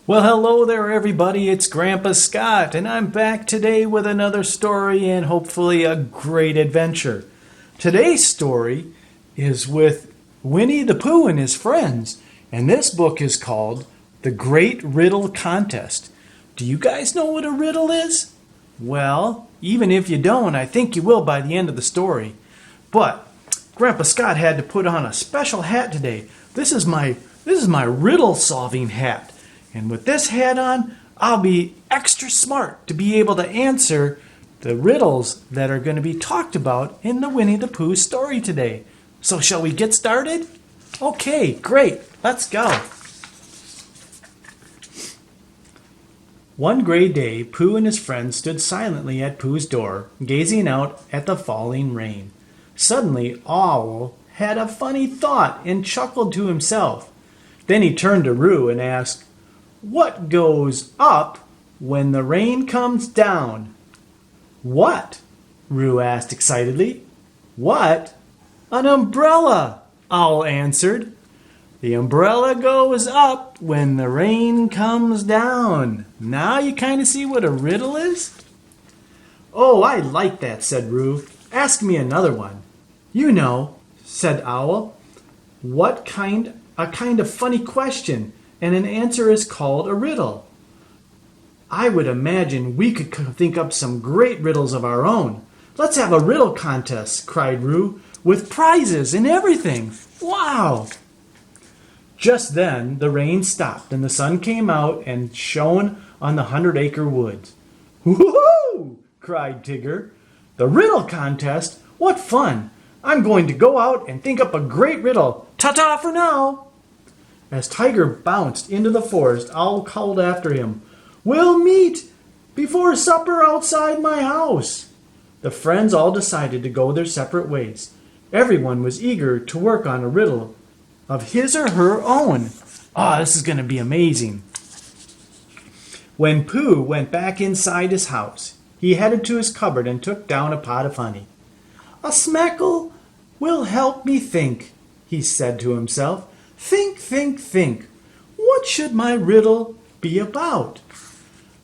Well, hello there, everybody. It's Grandpa Scott, and I'm back today with another story and hopefully a great adventure. Today's story is with Winnie the Pooh and his friends, and this book is called The Great Riddle Contest. Do you guys know what a riddle is? Well, even if you don't, I think you will by the end of the story. But Grandpa Scott had to put on a special hat today. This is my riddle solving hat. And with this hat on, I'll be extra smart to be able to answer the riddles that are going to be talked about in the Winnie the Pooh story today. So shall we get started? Okay, great. Let's go. One gray day, Pooh and his friends stood silently at Pooh's door, gazing out at the falling rain. Suddenly, Owl had a funny thought and chuckled to himself. Then he turned to Roo and asked, "What goes up when the rain comes down?" "What?" Roo asked excitedly. "What?" "An umbrella," Owl answered. "The umbrella goes up when the rain comes down." Now you kind of see what a riddle is? "Oh, I like that," said Roo. "Ask me another one." "You know," said Owl. "A kind of funny question, and an answer is called a riddle." "I would imagine we could think up some great riddles of our own. Let's have a riddle contest," cried Roo, "with prizes and everything. Wow!" Just then the rain stopped and the sun came out and shone on the 100-acre woods. "Woohoo!" cried Tigger. "The riddle contest? What fun! I'm going to go out and think up a great riddle. Ta-ta for now!" As Tiger bounced into the forest, Owl called after him, "We'll meet before supper outside my house." The friends all decided to go their separate ways. Everyone was eager to work on a riddle of his or her own. This is going to be amazing. When Pooh went back inside his house, he headed to his cupboard and took down a pot of honey. "A smackle will help me think," he said to himself. "Think, think, think. What should my riddle be about?"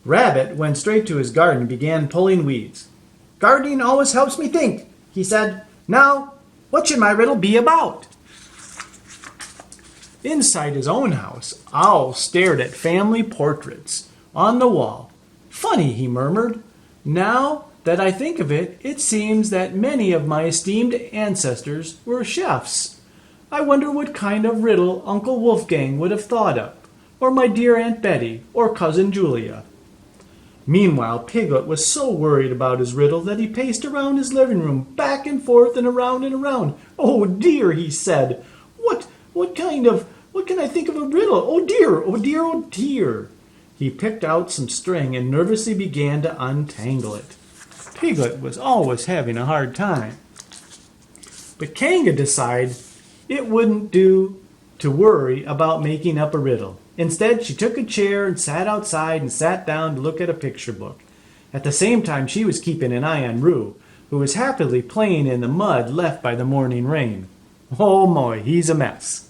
Rabbit went straight to his garden and began pulling weeds. "Gardening always helps me think," he said. "Now, what should my riddle be about?" Inside his own house, Owl stared at family portraits on the wall. "Funny," he murmured. "Now that I think of it, it seems that many of my esteemed ancestors were chefs. I wonder what kind of riddle Uncle Wolfgang would have thought up, or my dear Aunt Betty, or Cousin Julia." Meanwhile, Piglet was so worried about his riddle that he paced around his living room, back and forth and around and around. "Oh dear," he said. What can I think of a riddle? Oh dear, oh dear, oh dear." He picked out some string and nervously began to untangle it. Piglet was always having a hard time. But Kanga decided it wouldn't do to worry about making up a riddle. Instead, she took a chair and sat outside and sat down to look at a picture book. At the same time, she was keeping an eye on Roo, who was happily playing in the mud left by the morning rain. "Oh my, he's a mess."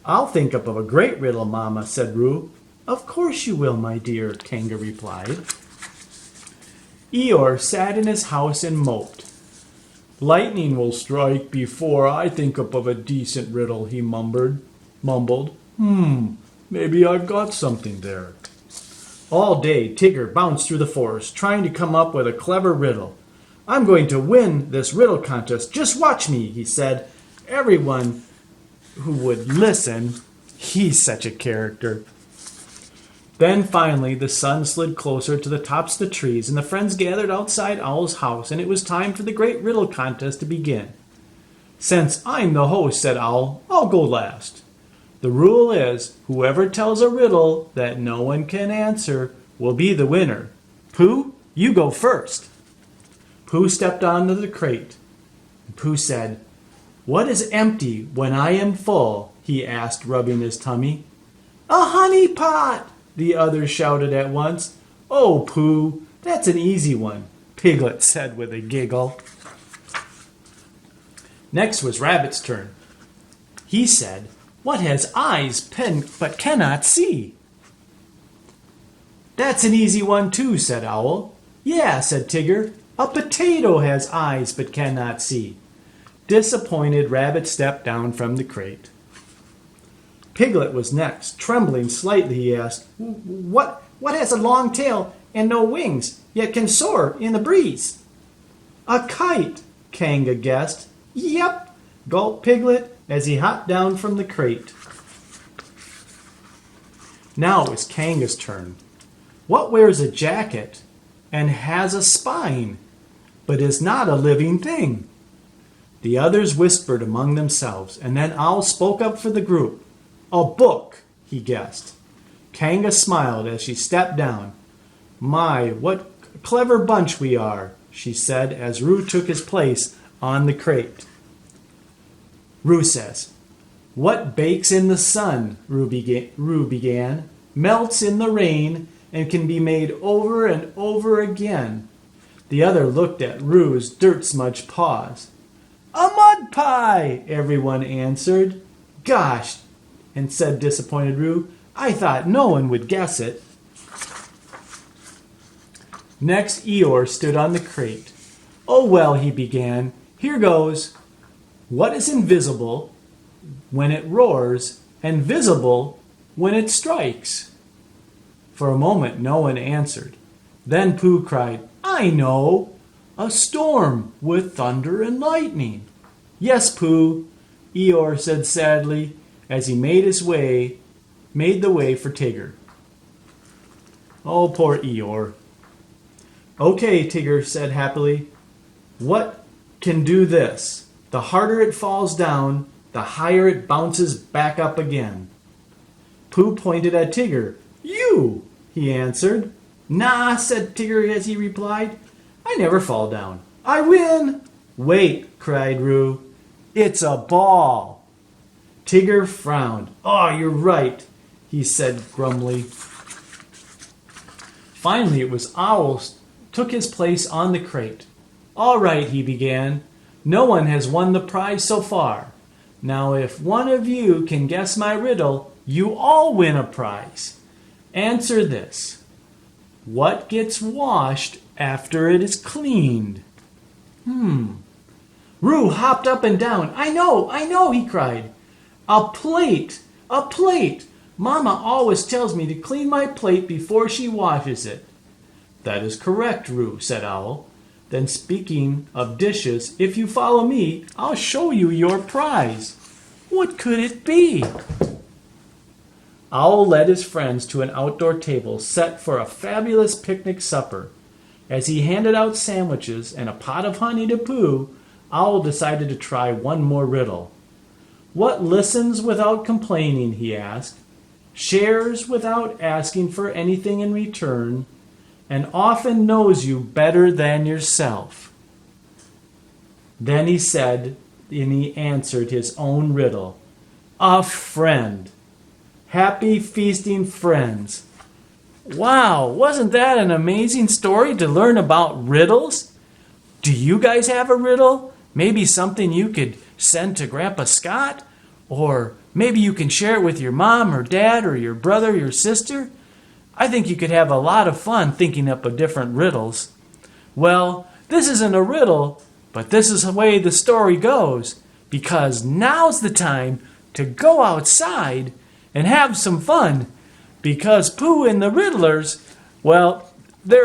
"I'll think up of a great riddle, Mama," said Roo. "Of course you will, my dear," Kanga replied. Eeyore sat in his house and moped. "Lightning will strike before I think up of a decent riddle," he mumbled. Maybe I've got something there." All day, Tigger bounced through the forest, trying to come up with a clever riddle. "I'm going to win this riddle contest. Just watch me," he said. Everyone who would listen, he's such a character. Then finally the sun slid closer to the tops of the trees, and the friends gathered outside Owl's house, and it was time for the great riddle contest to begin. "Since I'm the host," said Owl, "I'll go last. The rule is, whoever tells a riddle that no one can answer will be the winner. Pooh, you go first." Pooh stepped onto the crate. Pooh said, "What is empty when I am full?" he asked, rubbing his tummy. "A honey pot!" the others shouted at once. "Oh, Pooh, that's an easy one," Piglet said with a giggle. Next was Rabbit's turn. He said, "What has eyes but cannot see?" That's an easy one too, said Owl. Yeah, said Tigger. A potato has eyes but cannot see. Disappointed, Rabbit stepped down from the crate. Piglet was next. Trembling slightly, he asked, What has a long tail and no wings, yet can soar in the breeze? A kite, Kanga guessed. Yep, gulped Piglet as he hopped down from the crate. Now it was Kanga's turn. What wears a jacket and has a spine, but is not a living thing? The others whispered among themselves, and then Owl spoke up for the group. A book, he guessed. Kanga smiled as she stepped down. My, what a clever bunch we are, she said as Roo took his place on the crate. Roo says, What bakes in the sun, Roo began, melts in the rain and can be made over and over again. The other looked at Roo's dirt-smudged paws. A mud pie, everyone answered. Gosh, and said disappointed Roo, I thought no one would guess it. Next, Eeyore stood on the crate. Oh well, he began, here goes. What is invisible when it roars and visible when it strikes? For a moment, no one answered. Then Pooh cried, I know, a storm with thunder and lightning. Yes, Pooh, Eeyore said sadly as he made the way for Tigger. Oh, poor Eeyore. Okay, Tigger said happily. What can do this? The harder it falls down, the higher it bounces back up again. Pooh pointed at Tigger. You, he answered. Nah, said Tigger as he replied. I never fall down. I win. Wait, cried Roo. It's a ball. Tigger frowned. Oh, you're right, he said grumly. Finally, it was Owl took his place on the crate. All right, he began. No one has won the prize so far. Now, if one of you can guess my riddle, you all win a prize. Answer this. What gets washed after it is cleaned? Roo hopped up and down. I know, he cried. A plate! A plate! Mama always tells me to clean my plate before she washes it. That is correct, Roo, said Owl. Then speaking of dishes, if you follow me, I'll show you your prize. What could it be? Owl led his friends to an outdoor table set for a fabulous picnic supper. As he handed out sandwiches and a pot of honey to Pooh, Owl decided to try one more riddle. What listens without complaining, he asked, shares without asking for anything in return, and often knows you better than yourself? Then he said, and he answered his own riddle. A friend. Happy feasting friends. Wow, wasn't that an amazing story to learn about riddles? Do you guys have a riddle? Maybe something you could send to Grandpa Scott? Or maybe you can share it with your mom or dad or your brother or your sister? I think you could have a lot of fun thinking up of different riddles. Well, this isn't a riddle, but this is the way the story goes, because now's the time to go outside and have some fun, because Pooh and the Riddlers, well, they're